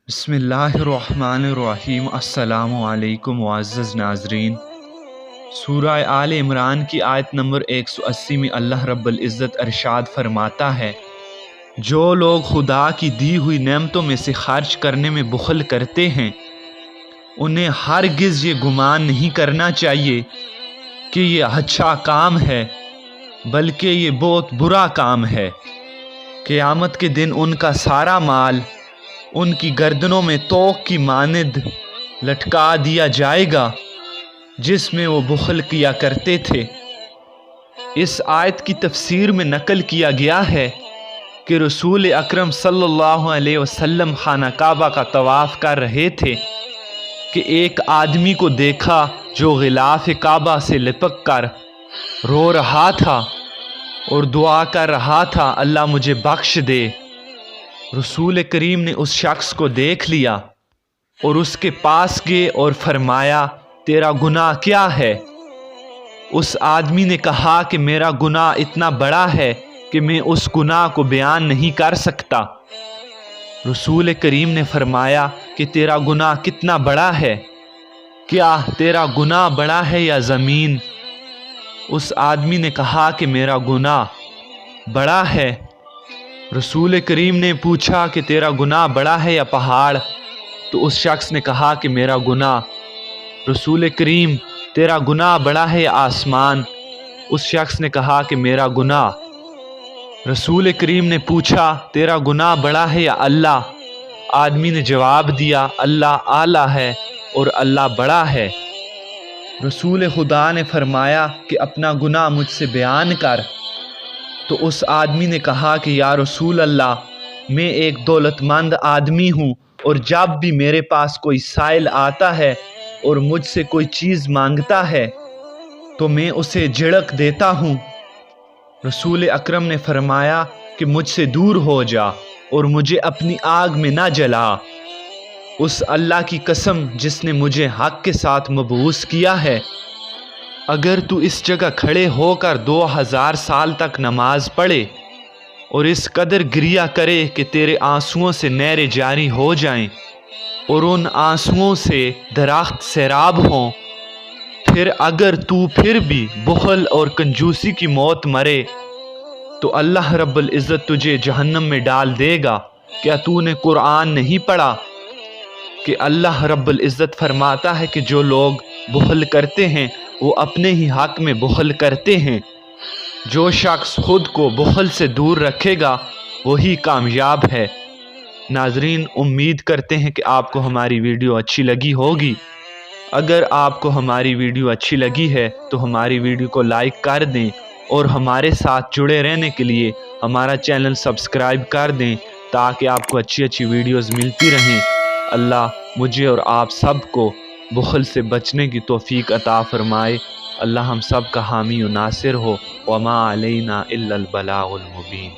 बिस्मिल्लाहिर्रहमानिर्रहीम। अस्सलामु अलैकुम मुअज़्ज़ज़ नाज़रीन। सूरह आल इमरान की आयत नंबर 180 में अल्लाह रब्बुल इज़्ज़त इरशाद फरमाता है, जो लोग खुदा की दी हुई नेमतों में से खर्च करने में बुख़ल करते हैं, उन्हें हरगिज़ ये गुमान नहीं करना चाहिए कि ये अच्छा काम है, बल्कि ये बहुत बुरा काम है। क़यामत के दिन उनका सारा माल उनकी गर्दनों में तोक की मानद लटका दिया जाएगा जिसमें वो बुख़ल किया करते थे। इस आयत की तफसीर में नकल किया गया है कि रसूल अकरम सल्लल्लाहु अलैहि वसल्लम खाना काबा का तवाफ़ कर रहे थे कि एक आदमी को देखा जो ग़िलाफ़ काबा से लिपक कर रो रहा था और दुआ कर रहा था, अल्लाह मुझे बख्श दे। रसूल करीम ने उस शख्स को देख लिया और उसके पास गए और फरमाया, तेरा गुनाह क्या है? उस आदमी ने कहा कि मेरा गुनाह इतना बड़ा है कि मैं उस गुनाह को बयान नहीं कर सकता। रसूल करीम ने फरमाया कि तेरा गुनाह कितना बड़ा है? क्या तेरा गुनाह बड़ा है या ज़मीन? उस आदमी ने कहा कि मेरा गुनाह बड़ा है। रसूल करीम ने पूछा कि तेरा गुनाह बड़ा है या पहाड़? तो उस शख्स ने कहा कि मेरा गुनाह। रसूल करीम, तेरा गुनाह बड़ा है या आसमान? उस शख्स ने कहा कि मेरा गुनाह। रसूल करीम ने पूछा, तेरा गुनाह बड़ा है या अल्लाह? आदमी ने जवाब दिया, अल्लाह आला है और अल्लाह बड़ा है। रसूल खुदा ने फरमाया कि अपना गुनाह मुझसे बयान कर। तो उस आदमी ने कहा कि या रसूल अल्लाह, मैं एक दौलतमंद आदमी हूँ और जब भी मेरे पास कोई साइल आता है और मुझसे कोई चीज़ मांगता है तो मैं उसे झिड़क देता हूँ। रसूल अकरम ने फरमाया कि मुझसे दूर हो जा और मुझे अपनी आग में ना जला। उस अल्लाह की कसम जिसने मुझे हक़ के साथ मबऊस किया है, अगर तू इस जगह खड़े होकर 2000 साल तक नमाज पढ़े और इस कदर गिरिया करे कि तेरे आंसुओं से नहरें जारी हो जाएं और उन आंसुओं से दरख्त सैराब हों, फिर अगर तू फिर भी बुख़ल और कंजूसी की मौत मरे तो अल्लाह रब्बुल इज़्ज़त तुझे जहन्नम में डाल देगा। क्या तूने कुरान नहीं पढ़ा कि अल्लाह रब्बुल इज़्ज़त फरमाता है कि जो लोग बुख़ल करते हैं वो अपने ही हक़ में बुख़ल करते हैं। जो शख्स खुद को बुख़ल से दूर रखेगा वही कामयाब है। नाज़रीन, उम्मीद करते हैं कि आपको हमारी वीडियो अच्छी लगी होगी। अगर आपको हमारी वीडियो अच्छी लगी है तो हमारी वीडियो को लाइक कर दें और हमारे साथ जुड़े रहने के लिए हमारा चैनल सब्सक्राइब कर दें ताकि आपको अच्छी अच्छी वीडियोज़ मिलती रहें। अल्लाह मुझे और आप सब को बुख़ल से बचने की तौफ़ीक अता फ़रमाए। अल्लाह हम सब का हामी व नासिर हो। वमा अलैना इल्लल बलागुल मुबीन।